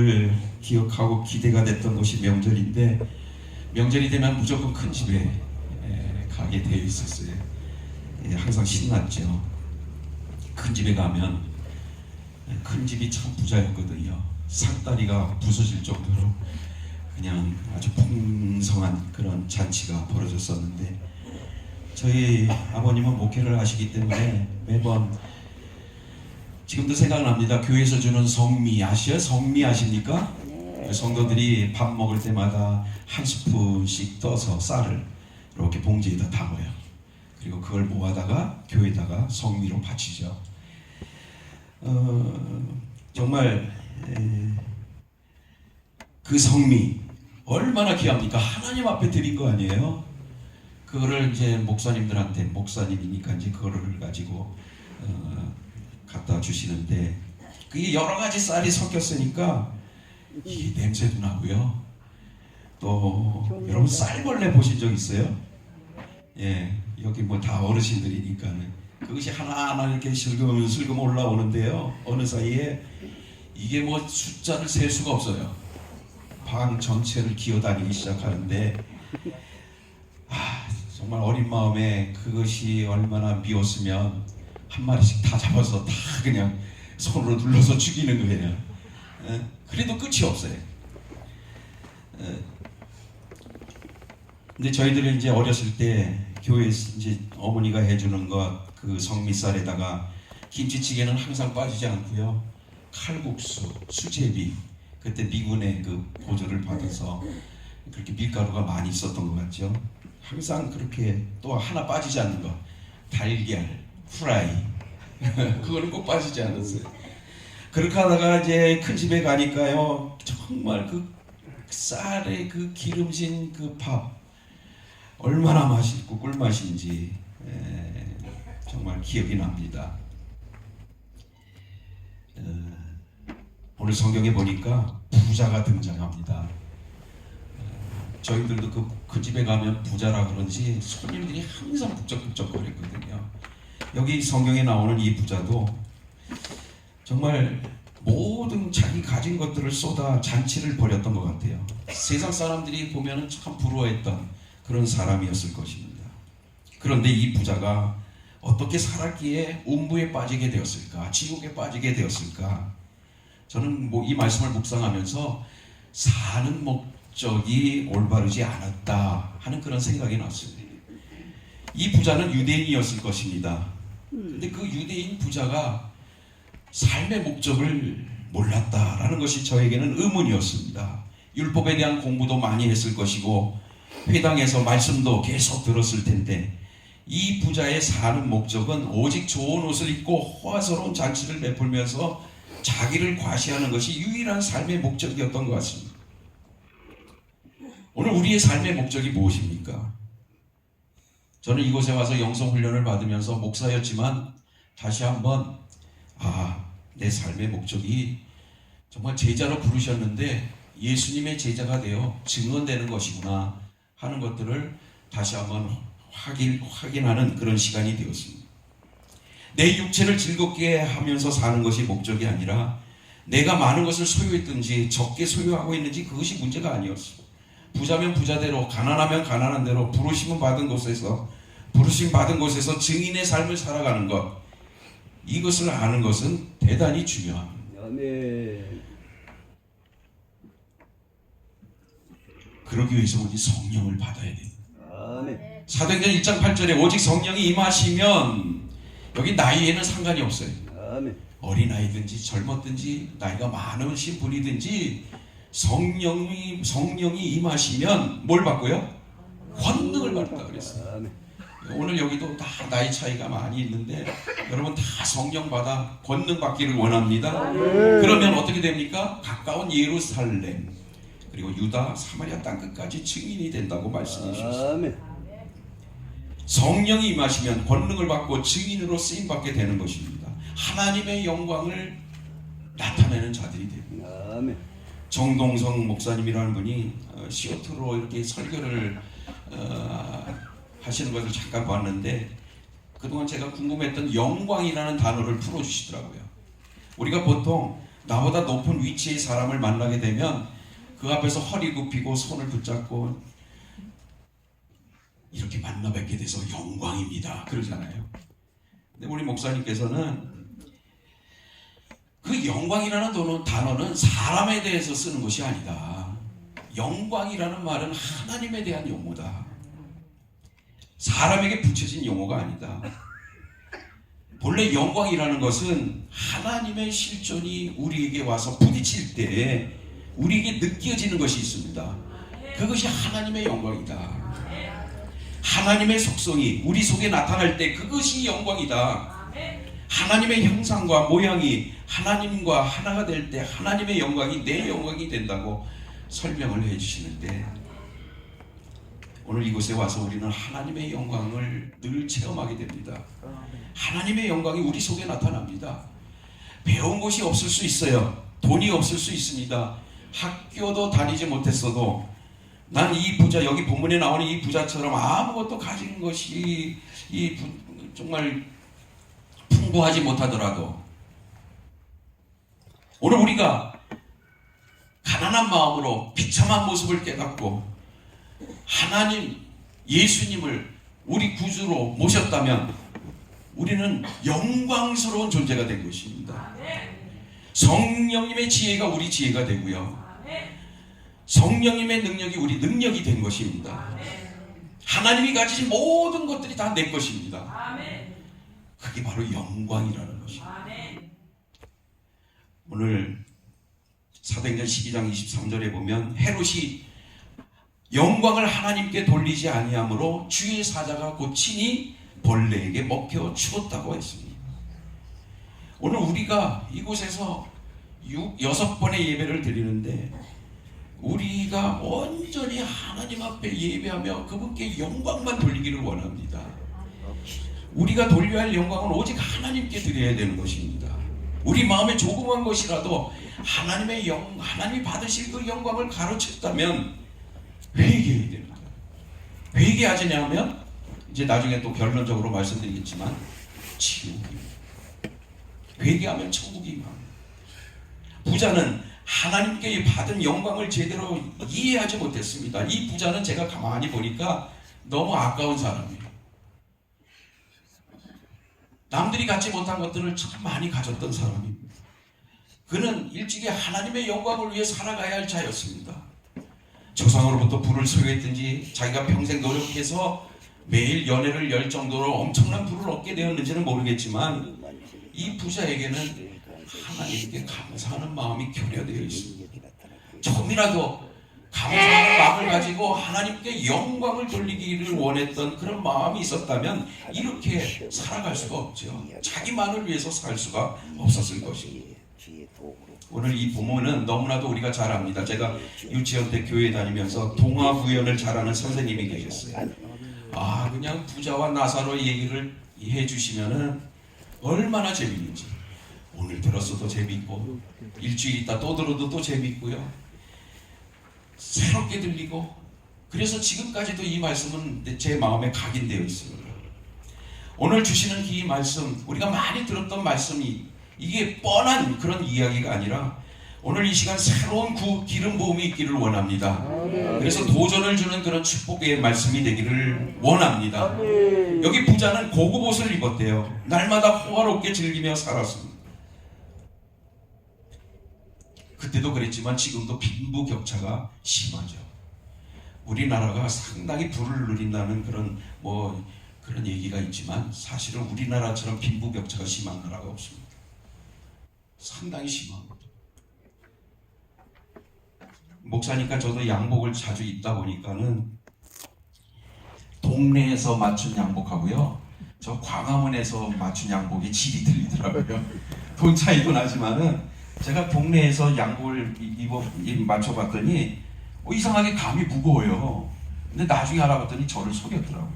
늘 기억하고 기대가 됐던 것이 명절인데, 명절이 되면 무조건 큰 집에 가게 되어 있었어요. 항상 신났죠. 큰 집에 가면, 큰 집이 참 부자였거든요. 상다리가 부서질 정도로 그냥 아주 풍성한 그런 잔치가 벌어졌었는데, 저희 아버님은 목회를 하시기 때문에 매번, 지금도 생각납니다. 교회에서 주는 성미 아시요? 성미 아십니까? 성도들이 밥 먹을 때마다 한 스푼씩 떠서 쌀을 이렇게 봉지에다 담아요. 그리고 그걸 모아다가 교회에다가 성미로 바치죠. 정말 그 성미 얼마나 귀합니까? 하나님 앞에 드린 거 아니에요? 그거를 이제 목사님들한테, 목사님이니까 이제 그거를 가지고 갖다 주시는데, 그게 여러 가지 쌀이 섞였으니까 이 냄새도 나고요. 또 여러분 쌀벌레 보신 적 있어요? 예, 여기 뭐 다 어르신들이니까는 그것이 하나하나 이렇게 슬금슬금 올라오는데요. 어느 사이에 이게 뭐 숫자를 셀 수가 없어요. 방 전체를 기어다니기 시작하는데, 정말 어린 마음에 그것이 얼마나 미웠으면 한 마리씩 다 잡아서 다 그냥 손으로 눌러서 죽이는 거예요. 그래도 끝이 없어요. 근데 저희들이 이제 어렸을 때 교회에서 이제 어머니가 해주는 것, 그 성미쌀에다가 김치찌개는 항상 빠지지 않고요. 칼국수, 수제비, 그때 미군의 그 보조를 받아서 그렇게 밀가루가 많이 있었던 것 같죠. 항상 그렇게, 또 하나 빠지지 않는 거, 달걀, 후라이 그거는 꼭 빠지지 않았어요. 그렇게 하다가 이제 큰 집에 가니까요, 정말 그 쌀의 그 기름진 그 밥 얼마나 맛있고 꿀맛인지 정말 기억이 납니다. 오늘 성경에 보니까 부자가 등장합니다. 저희들도 그 집에 가면 부자라 그런지 손님들이 항상 북적북적거렸거든요. 여기 성경에 나오는 이 부자도 정말 모든 자기 가진 것들을 쏟아 잔치를 벌였던 것 같아요. 세상 사람들이 보면 참 부러워했던 그런 사람이었을 것입니다. 그런데 이 부자가 어떻게 살았기에 음부에 빠지게 되었을까? 지옥에 빠지게 되었을까? 저는 뭐 이 말씀을 묵상하면서 사는 목적이 올바르지 않았다 하는 그런 생각이 났습니다. 이 부자는 유대인이었을 것입니다. 근데 그 유대인 부자가 삶의 목적을 몰랐다라는 것이 저에게는 의문이었습니다. 율법에 대한 공부도 많이 했을 것이고 회당에서 말씀도 계속 들었을 텐데, 이 부자의 사는 목적은 오직 좋은 옷을 입고 호화스러운 잔치를 베풀면서 자기를 과시하는 것이 유일한 삶의 목적이었던 것 같습니다. 오늘 우리의 삶의 목적이 무엇입니까? 저는 이곳에 와서 영성훈련을 받으면서 목사였지만 다시 한번 내 삶의 목적이 정말 제자로 부르셨는데 예수님의 제자가 되어 증언되는 것이구나 하는 것들을 다시 한번 확인하는 그런 시간이 되었습니다. 내 육체를 즐겁게 하면서 사는 것이 목적이 아니라 내가 많은 것을 소유했든지 적게 소유하고 있는지 그것이 문제가 아니었습니다. 부자면 부자대로, 가난하면 가난한 대로 부르심 받은 곳에서 증인의 삶을 살아가는 것, 이것을 아는 것은 대단히 중요합니다. 아멘. 그러기 위해서 우리 성령을 받아야 됩니다. 아멘. 사도행전 1장 8절에 오직 성령이 임하시면, 여기 나이에는 상관이 없어요. 아멘. 어린아이든지 젊었든지 나이가 많으신 분이든지 성령이 임하시면 뭘 받고요? 권능을 받다 그랬어요. 아멘. 오늘 여기도 다 나이 차이가 많이 있는데 여러분 다 성령 받아 권능 받기를 원합니다. 그러면 어떻게 됩니까? 가까운 예루살렘 그리고 유다 사마리아 땅 끝까지 증인이 된다고 말씀해 주셨습니다. 아멘. 성령이 임하시면 권능을 받고 증인으로 쓰임 받게 되는 것입니다. 하나님의 영광을 나타내는 자들이 됩니다. 아멘. 정동성 목사님이라는 분이 시어트로 이렇게 설교를 하시는 것을 잠깐 봤는데, 그동안 제가 궁금했던 영광이라는 단어를 풀어주시더라고요. 우리가 보통 나보다 높은 위치의 사람을 만나게 되면 그 앞에서 허리 굽히고 손을 붙잡고 이렇게 만나 뵙게 돼서 영광입니다. 그러잖아요. 근데 우리 목사님께서는 그 영광이라는 단어는 사람에 대해서 쓰는 것이 아니다. 영광이라는 말은 하나님에 대한 용어다. 사람에게 붙여진 용어가 아니다. 본래 영광이라는 것은 하나님의 실존이 우리에게 와서 부딪힐 때 우리에게 느껴지는 것이 있습니다. 그것이 하나님의 영광이다. 하나님의 속성이 우리 속에 나타날 때 그것이 영광이다. 하나님의 형상과 모양이 하나님과 하나가 될 때 하나님의 영광이 내 영광이 된다고 설명을 해주시는데, 오늘 이곳에 와서 우리는 하나님의 영광을 늘 체험하게 됩니다. 하나님의 영광이 우리 속에 나타납니다. 배운 것이 없을 수 있어요. 돈이 없을 수 있습니다. 학교도 다니지 못했어도 난 이 부자, 여기 본문에 나오는 이 부자처럼 아무것도 가진 것이 정말 풍부하지 못하더라도 오늘 우리가 가난한 마음으로 비참한 모습을 깨닫고 하나님 예수님을 우리 구주로 모셨다면 우리는 영광스러운 존재가 된 것입니다. 성령님의 지혜가 우리 지혜가 되고요, 성령님의 능력이 우리 능력이 된 것입니다. 하나님이 가지신 모든 것들이 다 내 것입니다. 그게 바로 영광이라는 것입니다. 오늘 사도행전 12장 23절에 보면 헤롯이 영광을 하나님께 돌리지 아니하므로 주의 사자가 곧 친히 벌레에게 먹혀 죽었다고 했습니다. 오늘 우리가 이곳에서 6번의 예배를 드리는데 우리가 온전히 하나님 앞에 예배하며 그분께 영광만 돌리기를 원합니다. 우리가 돌려야 할 영광은 오직 하나님께 드려야 되는 것입니다. 우리 마음에 조그만 것이라도 하나님이 받으실 그 영광을 가로챘다면 회개해야 됩니다. 회개하지 않으면 이제 나중에 또 결론적으로 말씀드리겠지만 지옥입니다. 회개하면 천국이 임합니다. 부자는 하나님께 받은 영광을 제대로 이해하지 못했습니다. 이 부자는 제가 가만히 보니까 너무 아까운 사람이에요. 남들이 갖지 못한 것들을 참 많이 가졌던 사람입니다. 그는 일찍이 하나님의 영광을 위해 살아가야 할 자였습니다. 조상으로부터 부를 소유했든지 자기가 평생 노력해서 매일 연회를 열 정도로 엄청난 부를 얻게 되었는지는 모르겠지만 이 부자에게는 하나님께 감사하는 마음이 결여되어 있습니다. 조금이라도 감사하는 마음을 가지고 하나님께 영광을 돌리기를 원했던 그런 마음이 있었다면 이렇게 살아갈 수가 없죠. 자기만을 위해서 살 수가 없었을 것입니다. 오늘 이 부모는 너무나도 우리가 잘 압니다. 제가 유치원 때 교회 다니면서 동화구연을 잘하는 선생님이 계셨어요. 그냥 부자와 나사로 얘기를 해주시면은 얼마나 재밌는지, 오늘 들었어도 재밌고 일주일 있다 또 들어도 또 재밌고요, 새롭게 들리고, 그래서 지금까지도 이 말씀은 제 마음에 각인되어 있습니다. 오늘 주시는 이 말씀, 우리가 많이 들었던 말씀이 이게 뻔한 그런 이야기가 아니라 오늘 이 시간 새로운 기름 부음이 있기를 원합니다. 그래서 도전을 주는 그런 축복의 말씀이 되기를 원합니다. 여기 부자는 고급 옷을 입었대요. 날마다 호화롭게 즐기며 살았습니다. 그때도 그랬지만 지금도 빈부격차가 심하죠. 우리나라가 상당히 부를 누린다는 그런 얘기가 있지만 사실은 우리나라처럼 빈부격차가 심한 나라가 없습니다. 상당히 심합니다. 목사니까 저도 양복을 자주 입다 보니까는 동네에서 맞춘 양복하고요, 저 광화문에서 맞춘 양복의 질이 틀리더라고요. 돈 차이도 나지만은 제가 동네에서 양복을 맞춰봤더니 이상하게 감이 무거워요. 근데 나중에 알아봤더니 저를 속였더라고요.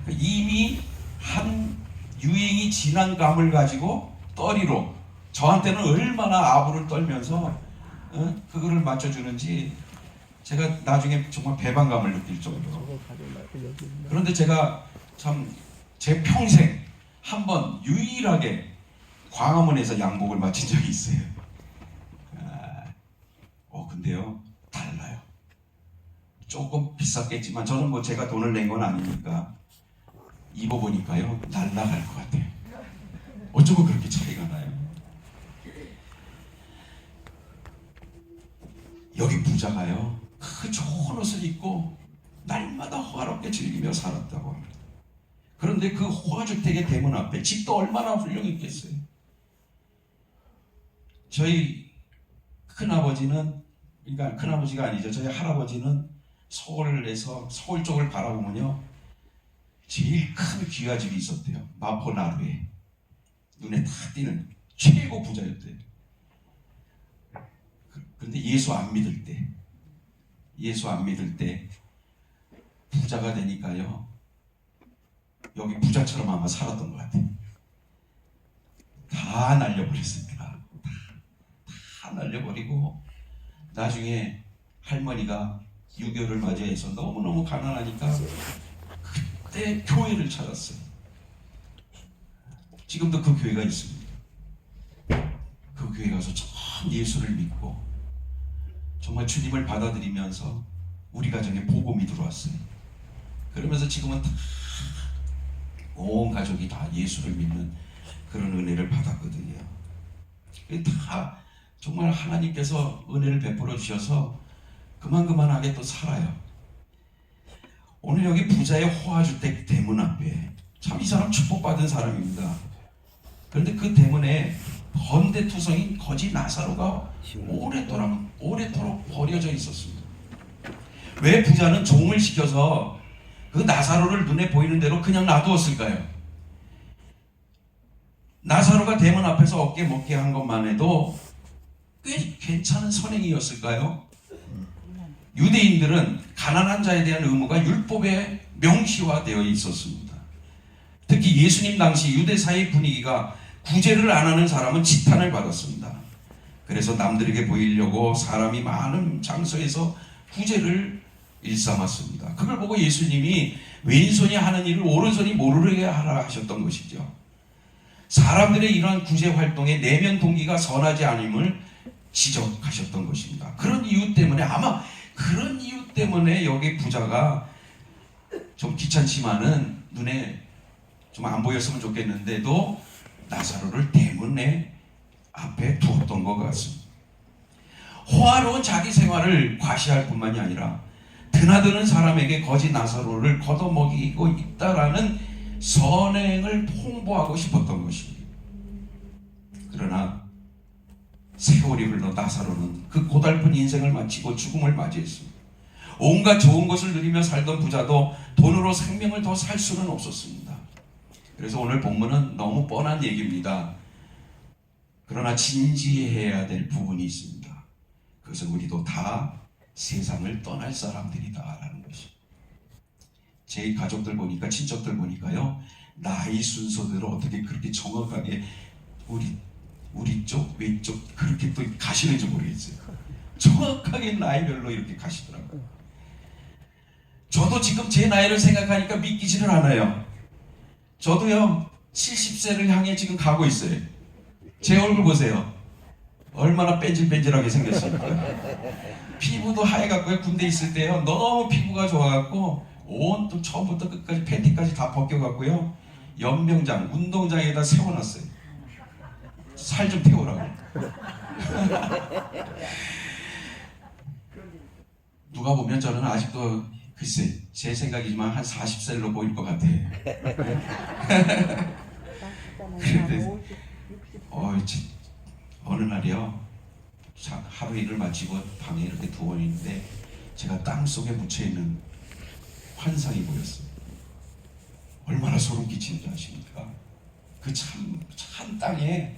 이미 한 유행이 지난 감을 가지고 떨이로 저한테는 얼마나 아부를 떨면서 그거를 맞춰주는지 제가 나중에 정말 배반감을 느낄 정도로. 그런데 제가 참 제 평생 한번 유일하게 광화문에서 양복을 맞춘 적이 있어요. 근데요 달라요. 조금 비쌌겠지만 저는 뭐 제가 돈을 낸 건 아니니까 입어보니까요 날라갈 것 같아요. 어쩌고 그렇게 차이가 나요. 여기 부자가요 그 좋은 옷을 입고 날마다 호화롭게 즐기며 살았다고 합니다. 그런데 그 호화주택의 대문 앞에 집도 얼마나 훌륭했겠어요. 저희 큰아버지는, 그러니까 큰아버지가 아니죠, 저희 할아버지는 서울에서 서울 쪽을 바라보면요 제일 큰 귀가집이 있었대요. 마포나루에. 눈에 탁 띄는 최고 부자였대요. 그런데 예수 안 믿을 때 부자가 되니까요 여기 부자처럼 아마 살았던 것 같아요. 다 날려버렸습니다. 다 날려버리고 나중에 할머니가 유교를 맞이해서 너무너무 가난하니까 그때 교회를 찾았어요. 지금도 그 교회가 있습니다. 그 교회 가서 참 예수를 믿고 정말 주님을 받아들이면서 우리 가정에 복음이 들어왔어요. 그러면서 지금은 온 가족이 다 예수를 믿는 그런 은혜를 받았거든요. 다 정말 하나님께서 은혜를 베풀어 주셔서 그만하게 또 살아요. 오늘 여기 부자의 호화주택 대문 앞에 참 이 사람 축복받은 사람입니다. 그런데 그 대문에 번대투성인 거지 나사로가 오래도록 버려져 있었습니다. 왜 부자는 종을 시켜서 그 나사로를 눈에 보이는 대로 그냥 놔두었을까요? 나사로가 대문 앞에서 어깨 먹게 한 것만 해도 꽤 괜찮은 선행이었을까요? 유대인들은 가난한 자에 대한 의무가 율법에 명시화되어 있었습니다. 특히 예수님 당시 유대 사회 분위기가 구제를 안 하는 사람은 지탄을 받았습니다. 그래서 남들에게 보이려고 사람이 많은 장소에서 구제를 일삼았습니다. 그걸 보고 예수님이 왼손이 하는 일을 오른손이 모르게 하라 하셨던 것이죠. 사람들의 이러한 구제 활동의 내면 동기가 선하지 않음을 지적하셨던 것입니다. 그런 이유 때문에, 아마 그런 이유 때문에 여기 부자가 좀 귀찮지만은 눈에 좀 안 보였으면 좋겠는데도 나사로를 대문에 앞에 두었던 것 같습니다. 호화로운 자기 생활을 과시할 뿐만이 아니라 드나드는 사람에게 거지 나사로를 걷어먹이고 있다라는 선행을 홍보하고 싶었던 것입니다. 그러나 세월이 흘러 나사로는 그 고달픈 인생을 마치고 죽음을 맞이했습니다. 온갖 좋은 것을 누리며 살던 부자도 돈으로 생명을 더 살 수는 없었습니다. 그래서 오늘 본문은 너무 뻔한 얘기입니다. 그러나 진지해야 될 부분이 있습니다. 그것은 우리도 다 세상을 떠날 사람들이다라는 것입니다. 제 가족들 보니까, 친척들 보니까요, 나이 순서대로 어떻게 그렇게 정확하게 우리 쪽, 왼쪽 그렇게 또 가시는지 모르겠어요. 정확하게 나이별로 이렇게 가시더라고요. 저도 지금 제 나이를 생각하니까 믿기지는 않아요. 저도요 70세를 향해 지금 가고 있어요. 제 얼굴 보세요. 얼마나 뺀질뺀질하게 생겼습니까? 피부도 하얘갖고요. 군대 있을 때요 너무 피부가 좋아갖고 온통 처음부터 끝까지 팬티까지 다 벗겨갖고요 연명장, 운동장에다 세워놨어요. 살 좀 태우라고. 누가 보면 저는 아직도 글쎄 제 생각이지만 한 40살로 보일 것 같아요. 그런데 어느 날이요 하루 일을 마치고 방에 이렇게 두어 있는데 제가 땅속에 묻혀있는 환상이 보였어요. 얼마나 소름 끼치는지 아십니까? 그 참 땅에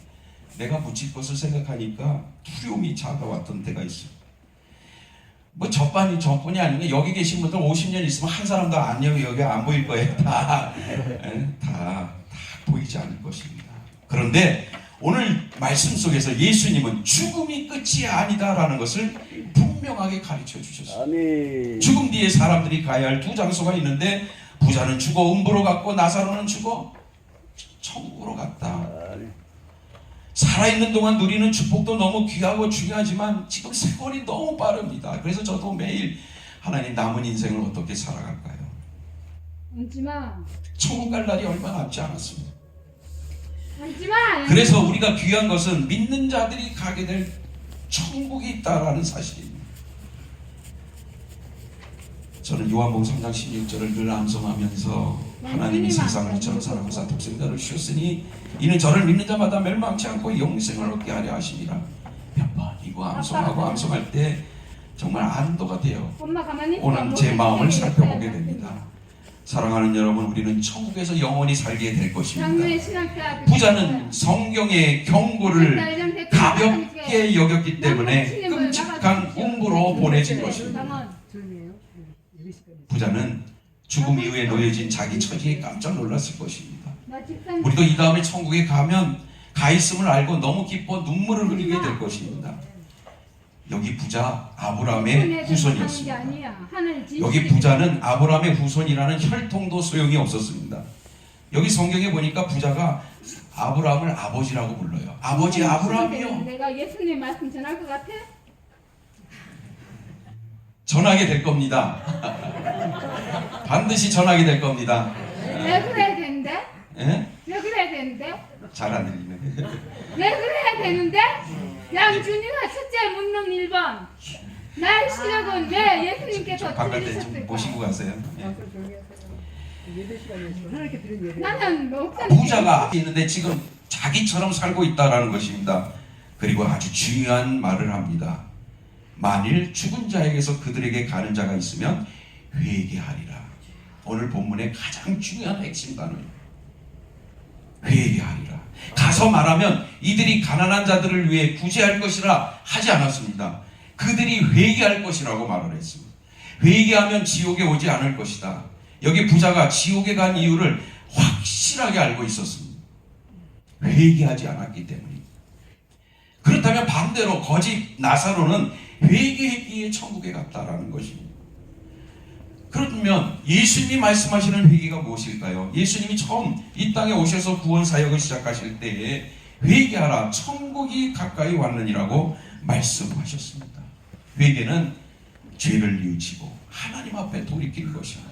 내가 묻힐 것을 생각하니까 두려움이 다가왔던 때가 있어요. 뭐 저뿐이 아니고 여기 계신 분들 50년 있으면 한 사람도 여기 안 보일 거예요. 다 보이지 않을 것입니다. 그런데 오늘 말씀 속에서 예수님은 죽음이 끝이 아니다라는 것을 분명하게 가르쳐 주셨어요. 아멘. 죽음 뒤에 사람들이 가야 할 두 장소가 있는데 부자는 죽어 음부로 갔고 나사로는 죽어 천국으로 갔다. 살아있는 동안 누리는 축복도 너무 귀하고 중요하지만 지금 세월이 너무 빠릅니다. 그래서 저도 매일 하나님 남은 인생을 어떻게 살아갈까요? 울지마. 천국 갈 날이 얼마 남지 않았습니다. 울지마. 그래서 우리가 귀한 것은 믿는 자들이 가게 될 천국이 있다라는 사실입니다. 저는 요한복음 3장 16절을 늘 암송하면서 하나님이 세상을 이처럼 사랑하사 독생자를 주셨으니 이는 저를 믿는 자마다 멸망치 않고 영생을 얻게 하려 하심이라. 몇 번 이거 암송하고 암송할 때 정말 안도가 돼요. 엄마 가만히 있어. 오늘 제 마음을 살펴보게 됩니다. 사랑하는 여러분, 우리는 천국에서 영원히 살게 될 장로의 것입니다. 신학자 부자는 성경의 경고를 가볍게 여겼기 때문에 끔찍한 음부로 보내진 것입니다. 부자는 죽음 이후에 놓여진 자기 처지에 깜짝 놀랐을 것입니다. 우리도 이 다음에 천국에 가면 가 있음을 알고 너무 기뻐 눈물을 흘리게 될 것입니다. 여기 부자 아브라함의 후손이었습니다. 여기 부자는 아브라함의 후손이라는 혈통도 소용이 없었습니다. 여기 성경에 보니까 부자가 아브라함을 아버지라고 불러요. 아버지 아브라함이요. 내가 예수님 말씀 전할 것 같아? 전하게 될 겁니다. 반드시 전하게 될 겁니다. 왜 그래야 되는데? 예? 왜 그래야 되는데? 잘 안 들리네. 왜 그래야 되는데? 양준이가 첫째 묻는 1번. 나의 시력은 왜 예수님께서 바깥에 좀 들으셨을까? 모시고 가세요. 나는 목사님 부자가 있는데 지금 자기처럼 살고 있다라는 것입니다. 그리고 아주 중요한 말을 합니다. 만일 죽은 자에게서 그들에게 가는 자가 있으면 회개하리라. 오늘 본문의 가장 중요한 핵심 단어예요. 회개하리라. 가서 말하면 이들이 가난한 자들을 위해 구제할 것이라 하지 않았습니다. 그들이 회개할 것이라고 말을 했습니다. 회개하면 지옥에 오지 않을 것이다. 여기 부자가 지옥에 간 이유를 확실하게 알고 있었습니다. 회개하지 않았기 때문입니다. 그렇다면 반대로 거짓 나사로는 회개했기에 천국에 갔다라는 것입니다. 그러면 예수님이 말씀하시는 회개가 무엇일까요? 예수님이 처음 이 땅에 오셔서 구원 사역을 시작하실 때에 회개하라, 천국이 가까이 왔느니라고 말씀하셨습니다. 회개는 죄를 뉘우치고 하나님 앞에 돌이키는 것입니다.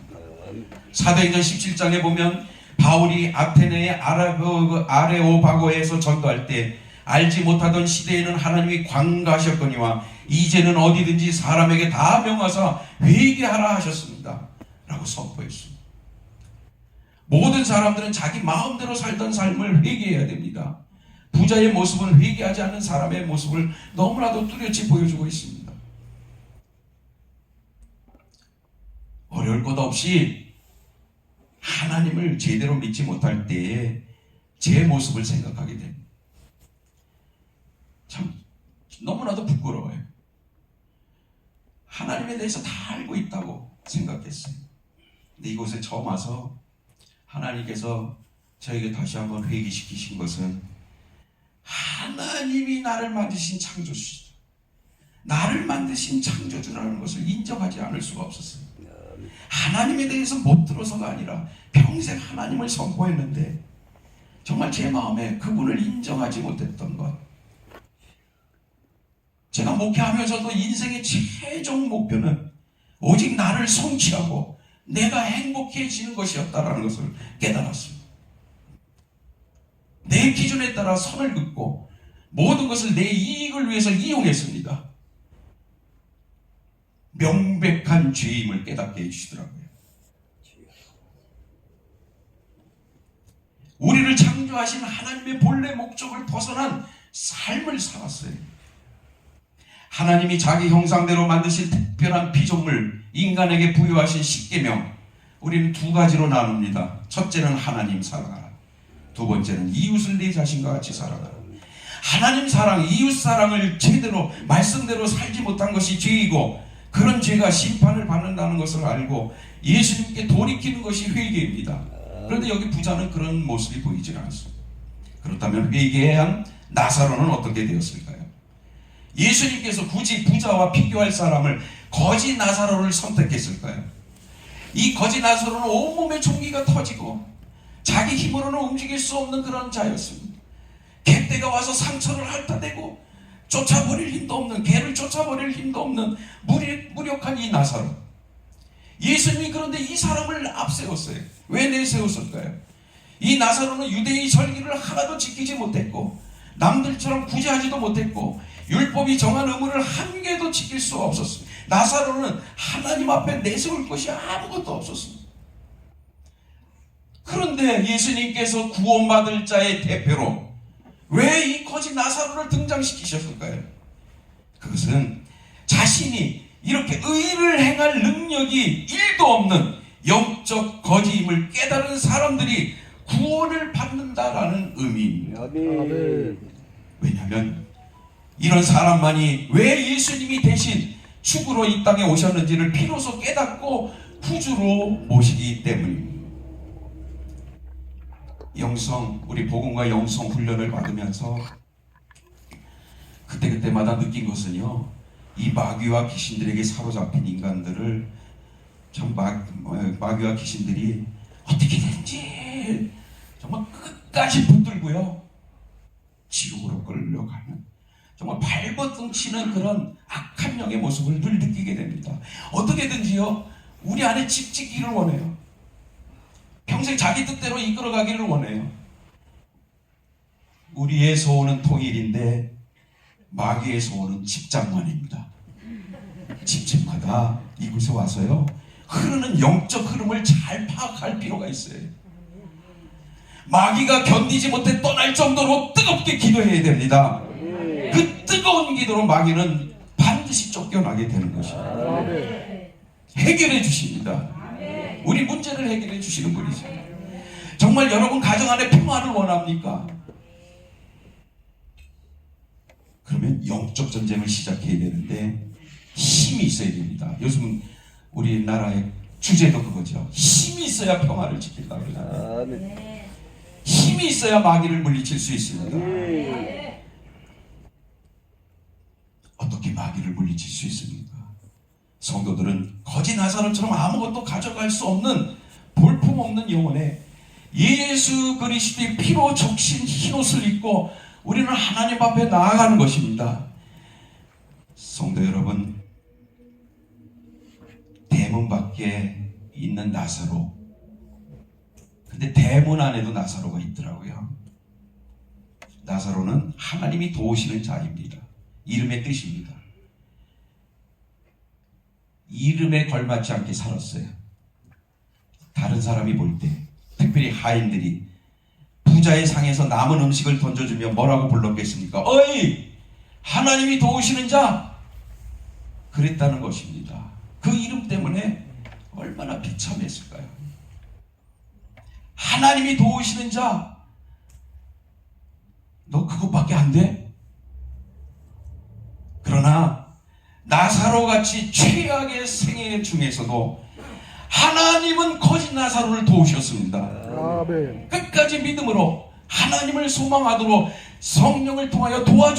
사도행전 17장에 보면 바울이 아테네의 아레오바고에서 전도할 때 알지 못하던 시대에는 하나님이 관가하셨거니와 이제는 어디든지 사람에게 다 명하사 회개하라 하셨습니다 라고 선포했습니다. 모든 사람들은 자기 마음대로 살던 삶을 회개해야 됩니다. 부자의 모습은 회개하지 않는 사람의 모습을 너무나도 뚜렷이 보여주고 있습니다. 어려울 것 없이 하나님을 제대로 믿지 못할 때에 제 모습을 생각하게 됩니다. 참 너무나도 부끄러워요. 하나님에 대해서 다 알고 있다고 생각했어요. 근데 이곳에 처음 와서 하나님께서 저에게 다시 한번 회개시키신 것은 하나님이 나를 만드신 창조주시다. 나를 만드신 창조주라는 것을 인정하지 않을 수가 없었어요. 하나님에 대해서 못 들어서가 아니라 평생 하나님을 선포했는데 정말 제 마음에 그분을 인정하지 못했던 것. 제가 목회하면서도 인생의 최종 목표는 오직 나를 성취하고 내가 행복해지는 것이었다라는 것을 깨달았습니다. 내 기준에 따라 선을 긋고 모든 것을 내 이익을 위해서 이용했습니다. 명백한 죄임을 깨닫게 해주시더라고요. 우리를 창조하신 하나님의 본래 목적을 벗어난 삶을 살았어요. 하나님이 자기 형상대로 만드신 특별한 피조물 인간에게 부여하신 십계명, 우리는 두 가지로 나눕니다. 첫째는 하나님 사랑하라. 두 번째는 이웃을 내 자신과 같이 살아가라. 하나님 사랑, 이웃 사랑을 제대로 말씀대로 살지 못한 것이 죄이고 그런 죄가 심판을 받는다는 것을 알고 예수님께 돌이키는 것이 회개입니다. 그런데 여기 부자는 그런 모습이 보이지 않습니다. 그렇다면 회개해야 한 나사로는 어떻게 되었을까요? 예수님께서 굳이 부자와 비교할 사람을 거지 나사로를 선택했을까요? 이 거지 나사로는 온몸에 종기가 터지고 자기 힘으로는 움직일 수 없는 그런 자였습니다. 개떼가 와서 상처를 핥아대고 쫓아버릴 힘도 없는, 개를 쫓아버릴 힘도 없는 무력한 이 나사로. 예수님이 그런데 이 사람을 앞세웠어요. 왜 내세웠을까요? 이 나사로는 유대의 절기를 하나도 지키지 못했고 남들처럼 구제하지도 못했고 율법이 정한 의무를 한 개도 지킬 수 없었습니다. 나사로는 하나님 앞에 내세울 것이 아무것도 없었습니다. 그런데 예수님께서 구원받을 자의 대표로 왜 이 거지 나사로를 등장시키셨을까요? 그것은 자신이 이렇게 의를 행할 능력이 1도 없는 영적 거지임을 깨달은 사람들이 구원을 받는다라는 의미입니다. 아멘. 왜냐하면 이런 사람만이 왜 예수님이 대신 축으로 이 땅에 오셨는지를 비로소 깨닫고 구주로 모시기 때문입니다. 우리 복음과 영성 훈련을 받으면서 그때마다 느낀 것은요, 이 마귀와 귀신들에게 사로잡힌 인간들을 참 마귀와 귀신들이 어떻게든지 정말 끝까지 붙들고요 지옥으로 끌려가는 정말 발버둥치는 그런 악한 영의 모습을 늘 느끼게 됩니다. 어떻게든지요 우리 안에 집지기를 원해요. 평생 자기 뜻대로 이끌어가기를 원해요. 우리의 소원은 통일인데 마귀의 소원은 집장만입니다. 집집마다 이곳에 와서요 흐르는 영적 흐름을 잘 파악할 필요가 있어요. 마귀가 견디지 못해 떠날 정도로 뜨겁게 기도해야 됩니다. 그 뜨거운 기도로 마귀는 반드시 쫓겨나게 되는 것입니다. 해결해 주십니다. 우리 문제를 해결해 주시는 분이죠. 정말 여러분 가정 안에 평화를 원합니까? 그러면 영적 전쟁을 시작해야 되는데 힘이 있어야 됩니다. 요즘 우리나라의 주제도 그거죠. 힘이 있어야 평화를 지킨다고 그러잖아요. 아멘. 힘이 있어야 마귀를 물리칠 수 있습니다. 어떻게 마귀를 물리칠 수 있습니까? 성도들은 거지 나사로처럼 아무것도 가져갈 수 없는 볼품없는 영혼에 예수 그리스도의 피로 적신 흰옷을 입고 우리는 하나님 앞에 나아가는 것입니다. 성도 여러분, 대문 밖에 있는 나사로, 근데 대문 안에도 나사로가 있더라고요. 나사로는 하나님이 도우시는 자입니다. 이름의 뜻입니다. 이름에 걸맞지 않게 살았어요. 다른 사람이 볼 때, 특별히 하인들이 부자의 상에서 남은 음식을 던져주며 뭐라고 불렀겠습니까? 어이! 하나님이 도우시는 자! 그랬다는 것입니다. 그 이름 때문에 얼마나 비참했을까요? 하나님이 도우시는 자! 너 그것밖에 안 돼? 그러나 나사로같이 최악의 생애 중에서도 하나님은 거짓 나사로를 도우셨습니다. 아멘. 끝까지 믿음으로 하나님을 소망하도록 성령을 통하여 도와주